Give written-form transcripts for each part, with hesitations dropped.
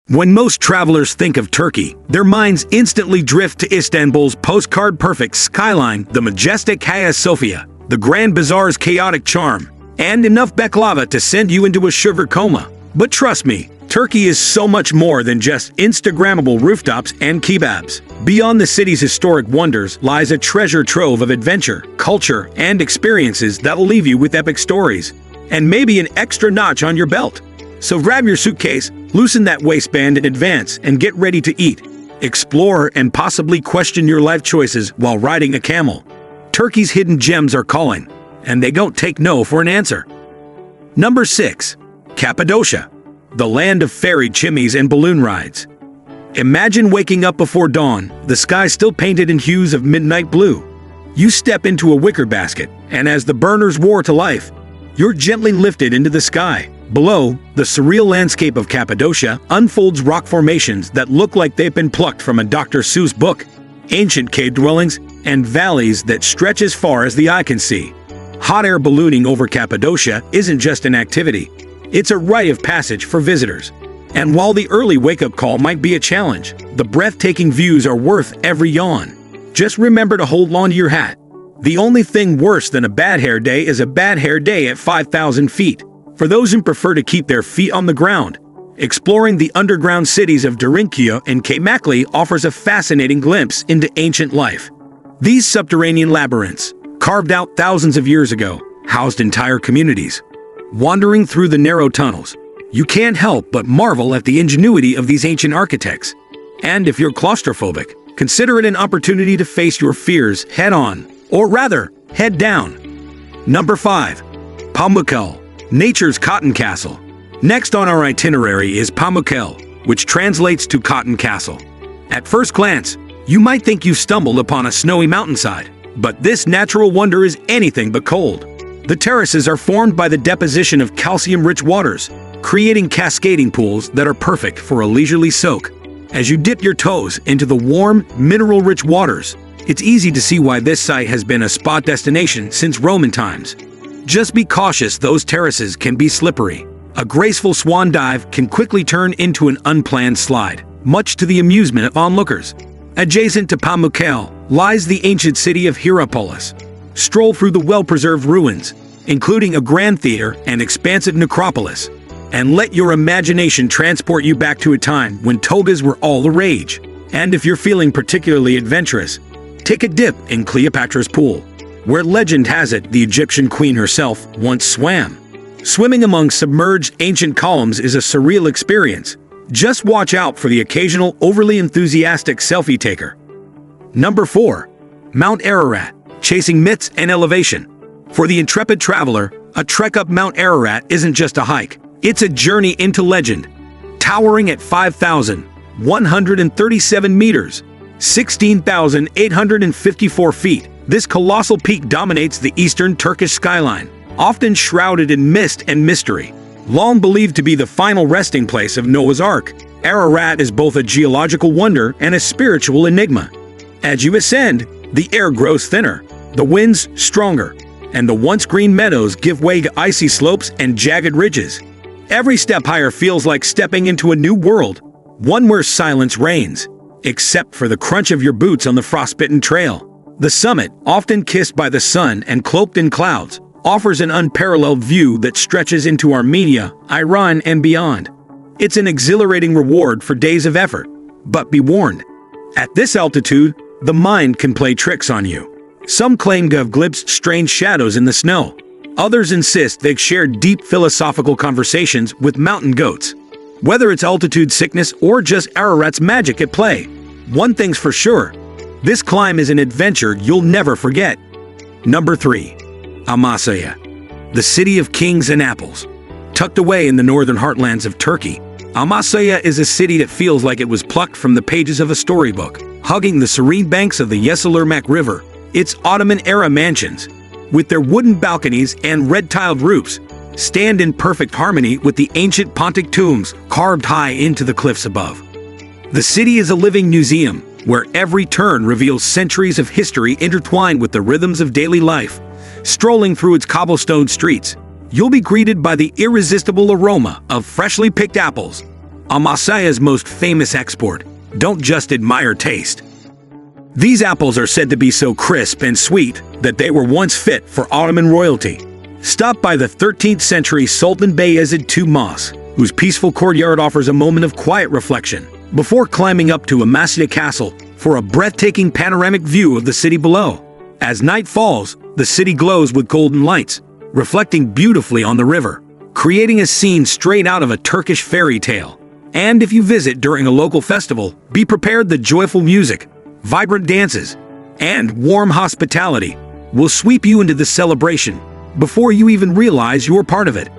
When most travelers think of Turkey, their minds instantly drift to Istanbul's postcard-perfect skyline, the majestic Hagia Sophia, the Grand Bazaar's chaotic charm, and enough baklava to send you into a sugar coma. But trust me, Turkey is so much more than just Instagrammable rooftops and kebabs. Beyond the city's historic wonders lies a treasure trove of adventure, culture, and experiences that'll leave you with epic stories, and maybe an extra notch on your belt. So grab your suitcase, loosen that waistband in advance, and get ready to eat, explore, and possibly question your life choices while riding a camel. Turkey's hidden gems are calling, and they don't take no for an answer. Number 6. Cappadocia, the land of fairy chimneys and balloon rides. Imagine waking up before dawn, the sky still painted in hues of midnight blue. You step into a wicker basket, and as the burners roar to life, you're gently lifted into the sky. Below, the surreal landscape of Cappadocia unfolds rock formations that look like they've been plucked from a Dr. Seuss book, ancient cave dwellings, and valleys that stretch as far as the eye can see. Hot air ballooning over Cappadocia isn't just an activity, it's a rite of passage for visitors. And while the early wake-up call might be a challenge, the breathtaking views are worth every yawn. Just remember to hold on to your hat. The only thing worse than a bad hair day is a bad hair day at 5,000 feet. For those who prefer to keep their feet on the ground, exploring the underground cities of Derinkuyu and Pamukkale offers a fascinating glimpse into ancient life. These subterranean labyrinths, carved out thousands of years ago, housed entire communities. Wandering through the narrow tunnels, you can't help but marvel at the ingenuity of these ancient architects. And if you're claustrophobic, consider it an opportunity to face your fears head-on, or rather, head-down. Number 5. Pamukkale, nature's cotton castle. Next on our itinerary is Pamukkale, which translates to Cotton Castle. At first glance, you might think you've stumbled upon a snowy mountainside, but this natural wonder is anything but cold. The terraces are formed by the deposition of calcium-rich waters, creating cascading pools that are perfect for a leisurely soak. As you dip your toes into the warm, mineral-rich waters, it's easy to see why this site has been a spot destination since Roman times. Just be cautious, those terraces can be slippery. A graceful swan dive can quickly turn into an unplanned slide, much to the amusement of onlookers. Adjacent to Pamukkale lies the ancient city of Hierapolis. Stroll through the well-preserved ruins, including a grand theater and expansive necropolis, and let your imagination transport you back to a time when togas were all the rage. And if you're feeling particularly adventurous, take a dip in Cleopatra's Pool, where legend has it the Egyptian queen herself once swam. Swimming among submerged ancient columns is a surreal experience. Just watch out for the occasional overly enthusiastic selfie taker. Number 4. Mount Ararat, chasing myths and elevation. For the intrepid traveler, a trek up Mount Ararat isn't just a hike, it's a journey into legend. Towering at 5,137 meters, 16,854 feet, this colossal peak dominates the eastern Turkish skyline, often shrouded in mist and mystery. Long believed to be the final resting place of Noah's Ark, Ararat is both a geological wonder and a spiritual enigma. As you ascend, the air grows thinner, the winds stronger, and the once green meadows give way to icy slopes and jagged ridges. Every step higher feels like stepping into a new world, one where silence reigns, except for the crunch of your boots on the frostbitten trail. The summit, often kissed by the sun and cloaked in clouds, offers an unparalleled view that stretches into Armenia, Iran, and beyond. It's an exhilarating reward for days of effort, but be warned. At this altitude, the mind can play tricks on you. Some claim to have glimpsed strange shadows in the snow. Others insist they've shared deep philosophical conversations with mountain goats. Whether it's altitude sickness or just Ararat's magic at play, one thing's for sure, this climb is an adventure you'll never forget. Number 3. Amasya, the city of kings and apples. Tucked away in the northern heartlands of Turkey, Amasya is a city that feels like it was plucked from the pages of a storybook. Hugging the serene banks of the Yeşilırmak River, its Ottoman-era mansions, with their wooden balconies and red-tiled roofs, stand in perfect harmony with the ancient Pontic tombs carved high into the cliffs above. The city is a living museum, where every turn reveals centuries of history intertwined with the rhythms of daily life. Strolling through its cobblestone streets, you'll be greeted by the irresistible aroma of freshly picked apples, Amasya's most famous export. Don't just admire taste. These apples are said to be so crisp and sweet that they were once fit for Ottoman royalty. Stop by the 13th century Sultan Bayezid II Mosque, whose peaceful courtyard offers a moment of quiet reflection, before climbing up to Amasya Castle for a breathtaking panoramic view of the city below. As night falls, the city glows with golden lights, reflecting beautifully on the river, creating a scene straight out of a Turkish fairy tale. And if you visit during a local festival, be prepared. The joyful music, vibrant dances, and warm hospitality will sweep you into the celebration before you even realize you're part of it.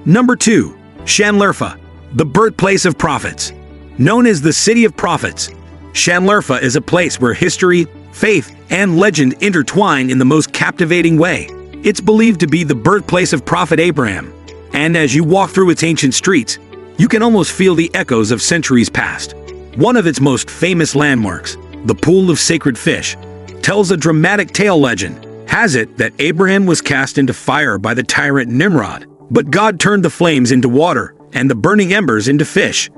Number 2. Şanlıurfa, the birthplace of prophets. Known as the City of Prophets, Şanlıurfa is a place where history, faith, and legend intertwine in the most captivating way. It's believed to be the birthplace of Prophet Abraham, and as you walk through its ancient streets, you can almost feel the echoes of centuries past. One of its most famous landmarks, the Pool of Sacred Fish, tells a dramatic tale. Legend has it that Abraham was cast into fire by the tyrant Nimrod, but God turned the flames into water and the burning embers into fish.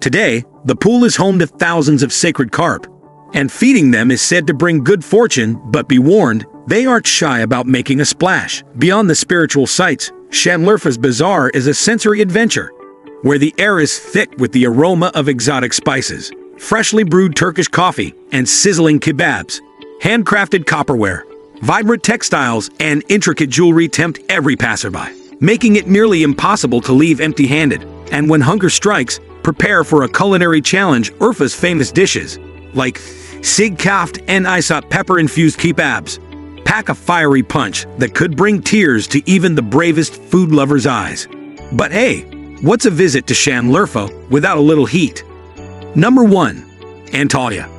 Today, the pool is home to thousands of sacred carp, and feeding them is said to bring good fortune, but be warned, they aren't shy about making a splash. Beyond the spiritual sights, Şanlıurfa's bazaar is a sensory adventure, where the air is thick with the aroma of exotic spices, freshly brewed Turkish coffee, and sizzling kebabs. Handcrafted copperware, vibrant textiles, and intricate jewelry tempt every passerby, making it nearly impossible to leave empty-handed. And when hunger strikes, prepare for a culinary challenge. Urfa's famous dishes, like sig kaft and isot pepper-infused kebabs, pack a fiery punch that could bring tears to even the bravest food lover's eyes. But hey, what's a visit to Şanlıurfa without a little heat? Number 1. Antalya.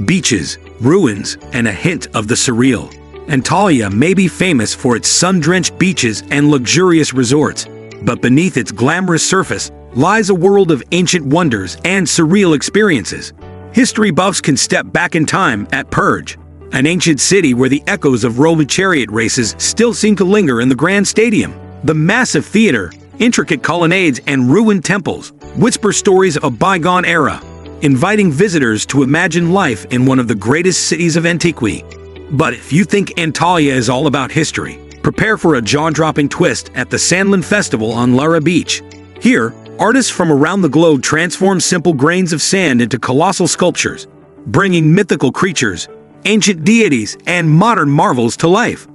Beaches, ruins, and a hint of the surreal. Antalya may be famous for its sun-drenched beaches and luxurious resorts, but beneath its glamorous surface lies a world of ancient wonders and surreal experiences. History buffs can step back in time at Purge, an ancient city where the echoes of Roman chariot races still seem to linger in the Grand Stadium. The massive theater, intricate colonnades, and ruined temples whisper stories of a bygone era, inviting visitors to imagine life in one of the greatest cities of antiquity. But if you think Antalya is all about history, prepare for a jaw-dropping twist at the Sandland Festival on Lara Beach. Here, artists from around the globe transform simple grains of sand into colossal sculptures, bringing mythical creatures, ancient deities, and modern marvels to life.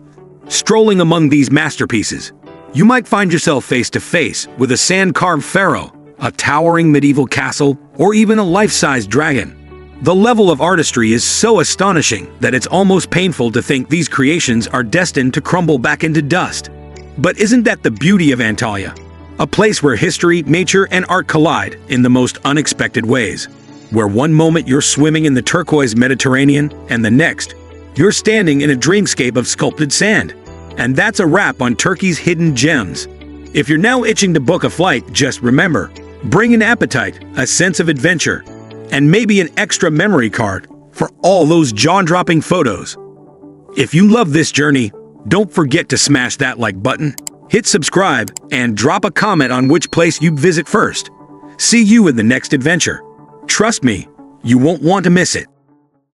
Strolling among these masterpieces, you might find yourself face to face with a sand-carved pharaoh, a towering medieval castle, or even a life-size dragon. The level of artistry is so astonishing that it's almost painful to think these creations are destined to crumble back into dust. But isn't that the beauty of Antalya? A place where history, nature, and art collide in the most unexpected ways. Where one moment you're swimming in the turquoise Mediterranean, and the next, you're standing in a dreamscape of sculpted sand. And that's a wrap on Turkey's hidden gems. If you're now itching to book a flight, just remember, bring an appetite, a sense of adventure, and maybe an extra memory card for all those jaw-dropping photos. If you love this journey, don't forget to smash that like button, hit subscribe, and drop a comment on which place you'd visit first. See you in the next adventure. Trust me, you won't want to miss it.